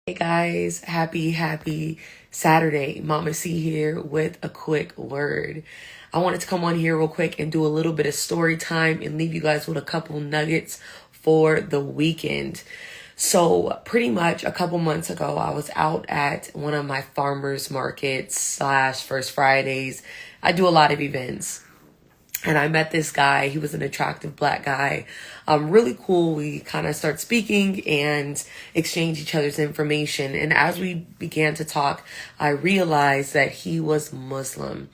Hey guys, happy Saturday. Mama C here with a quick word. I wanted to come on here real quick and do a little bit of story time and leave you guys with a couple nuggets for the weekend. So pretty much a couple months ago, I was out at one of my farmers markets / First Fridays. I do a lot of events. And I met this guy. He was an attractive black guy. Really cool. We kind of start speaking and exchange each other's information. And as we began to talk, I realized that he was Muslim.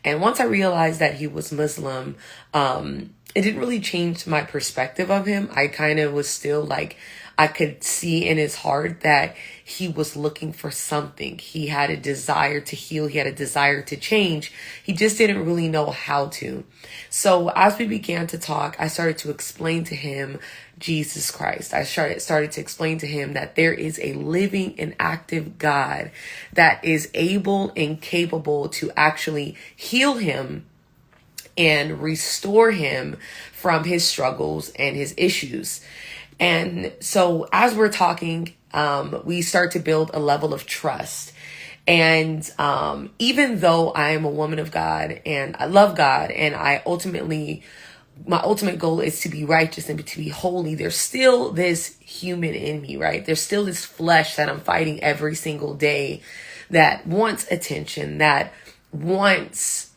And once I realized that he was Muslim, it didn't really change my perspective of him. I kind of was still like, I could see in his heart that he was looking for something. He had a desire to heal. He had a desire to change. He just didn't really know how to. So as we began to talk, I started to explain to him Jesus Christ. I started to explain to him that there is a living and active God that is able and capable to actually heal him and restore him from his struggles and his issues. And so as we're talking, we start to build a level of trust. And even though I am a woman of God and I love God and my ultimate goal is to be righteous and to be holy, there's still this human in me, right? There's still this flesh that I'm fighting every single day that wants attention, that wants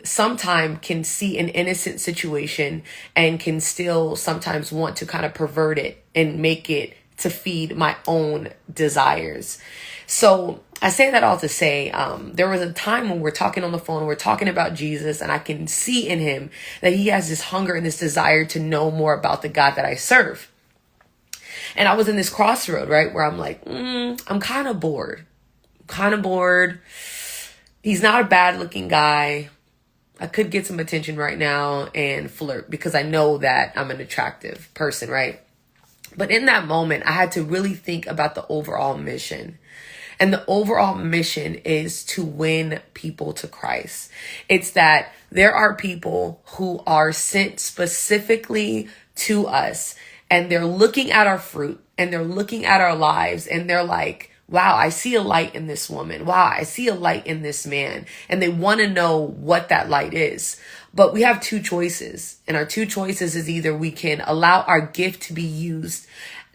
sometimes can see an innocent situation and can still sometimes want to kind of pervert it and make it to feed my own desires. So I say that all to say, there was a time when we're talking on the phone, we're talking about Jesus, and I can see in him that he has this hunger and this desire to know more about the God that I serve. And I was in this crossroad, right, where I'm like, I'm kind of bored. He's not a bad looking guy. I could get some attention right now and flirt because I know that I'm an attractive person, right? But in that moment, I had to really think about the overall mission. And the overall mission is to win people to Christ. It's that there are people who are sent specifically to us and they're looking at our fruit and they're looking at our lives and they're like, wow, I see a light in this woman. Wow, I see a light in this man. And they want to know what that light is. But we have two choices. And our two choices is either we can allow our gift to be used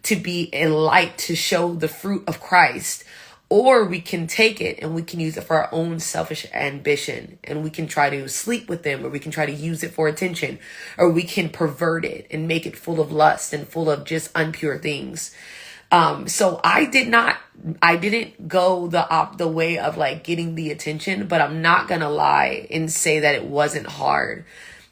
to be a light to show the fruit of Christ, or we can take it and we can use it for our own selfish ambition. And we can try to sleep with them, or we can try to use it for attention, or we can pervert it and make it full of lust and full of just impure things. So I didn't go the way of like getting the attention, but I'm not going to lie and say that it wasn't hard.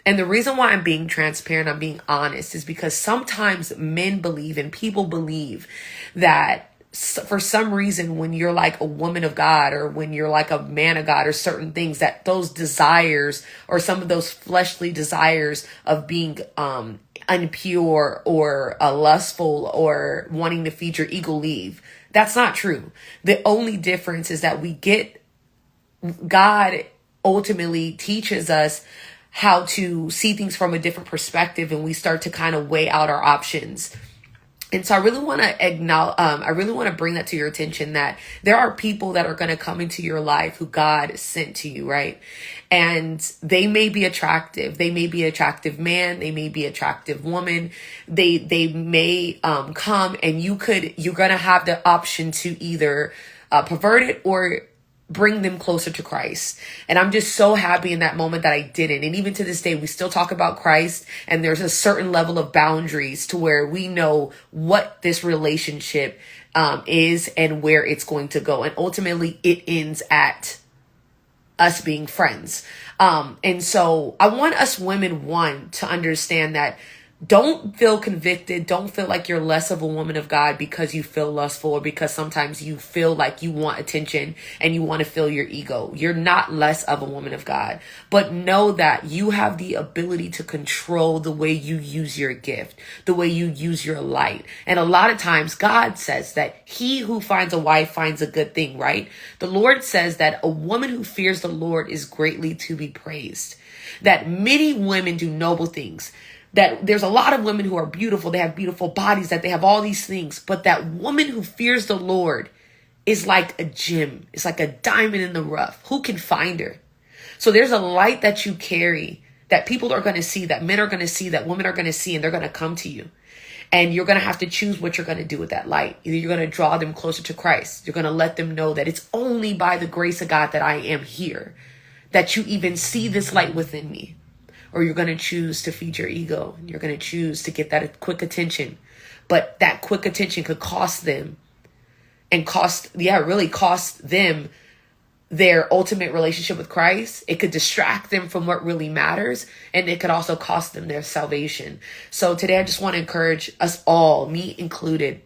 And the reason why I'm being transparent, I'm being honest, is because sometimes men believe and people believe that for some reason, when you're like a woman of God or when you're like a man of God or certain things, that those desires or some of those fleshly desires of being, impure or lustful or wanting to feed your ego leave. That's not true. The only difference is that God ultimately teaches us how to see things from a different perspective, and we start to kind of weigh out our options. And so I really want to acknowledge, I really want to bring that to your attention that there are people that are going to come into your life who God sent to you, right? And they may be attractive. They may be an attractive man. They may be an attractive woman. They may come and you're going to have the option to either pervert it or bring them closer to Christ. And I'm just so happy in that moment that I didn't. And even to this day, we still talk about Christ, and there's a certain level of boundaries to where we know what this relationship is and where it's going to go. And ultimately it ends at us being friends. And so I want us women, to understand that don't feel convicted. Don't feel like you're less of a woman of God because you feel lustful or because sometimes you feel like you want attention and you want to fill your ego. You're not less of a woman of God, but know that you have the ability to control the way you use your gift, the way you use your light. And a lot of times God says that he who finds a wife finds a good thing, right? The Lord says that a woman who fears the Lord is greatly to be praised, that many women do noble things. That there's a lot of women who are beautiful. They have beautiful bodies, that they have all these things. But that woman who fears the Lord is like a gem. It's like a diamond in the rough. Who can find her? So there's a light that you carry that people are going to see, that men are going to see, that women are going to see, and they're going to come to you. And you're going to have to choose what you're going to do with that light. Either you're going to draw them closer to Christ. You're going to let them know that it's only by the grace of God that I am here, that you even see this light within me. Or you're going to choose to feed your ego. You're going to choose to get that quick attention. But that quick attention could cost them and really cost them their ultimate relationship with Christ. It could distract them from what really matters. And it could also cost them their salvation. So today I just want to encourage us all, me included,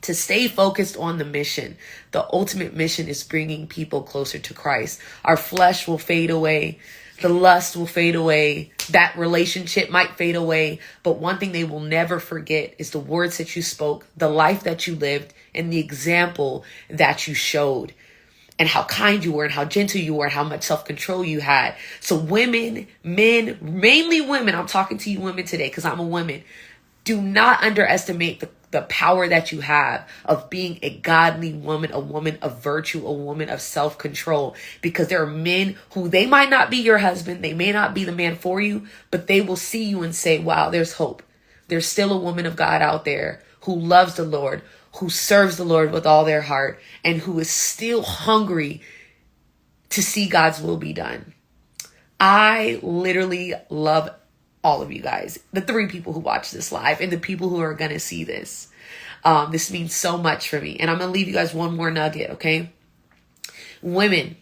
to stay focused on the mission. The ultimate mission is bringing people closer to Christ. Our flesh will fade away. The lust will fade away. That relationship might fade away. But one thing they will never forget is the words that you spoke, the life that you lived, and the example that you showed, and how kind you were, and how gentle you were, and how much self-control you had. So women, men, mainly women, I'm talking to you women today because I'm a woman. Do not underestimate the power that you have of being a godly woman, a woman of virtue, a woman of self-control. Because there are men who, they might not be your husband, they may not be the man for you, but they will see you and say, wow, there's hope. There's still a woman of God out there who loves the Lord, who serves the Lord with all their heart, and who is still hungry to see God's will be done. I literally love all of you guys, the 3 people who watch this live and the people who are going to see this. This means so much for me. And I'm going to leave you guys one more nugget, okay? Women,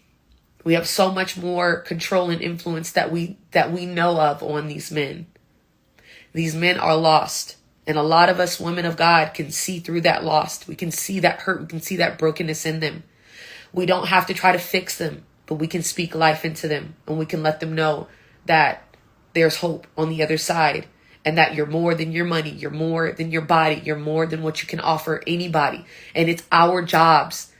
we have so much more control and influence that we know of on these men. These men are lost. And a lot of us women of God can see through that lost. We can see that hurt. We can see that brokenness in them. We don't have to try to fix them, but we can speak life into them. And we can let them know that there's hope on the other side, and that you're more than your money. You're more than your body. You're more than what you can offer anybody. And it's our jobs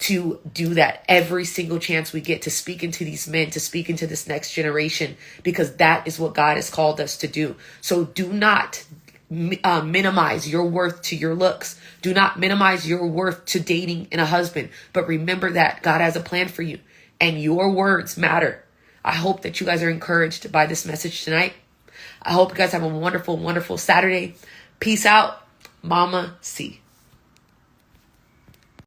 to do that every single chance we get, to speak into these men, to speak into this next generation, because that is what God has called us to do. So do not minimize your worth to your looks. Do not minimize your worth to dating and a husband. But remember that God has a plan for you, and your words matter. I hope that you guys are encouraged by this message tonight. I hope you guys have a wonderful, wonderful Saturday. Peace out. Mama C.